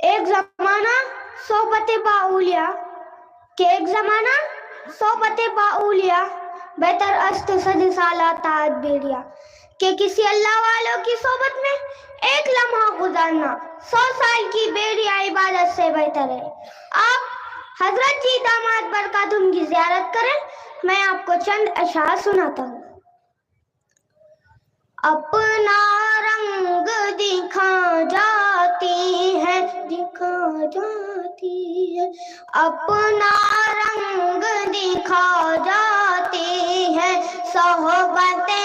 एक जमाना सोबते बाउलिया के एक जमाना सोबते बाउलिया बेहतर अस्त सदी साला ताज बेरिया कि किसी अल्लाह वालों की सोबत में एक लम्हा गुजारना 100 साल की बेरिया इबादत से बेहतर है। आप हजरत जी दामाद बरकातुम की ज़ियारत करें। मैं आपको चंद अशआर सुनाता हूँ। अपना रंग दिखा जाती है, अपना रंग दिखा जाती है सोहबते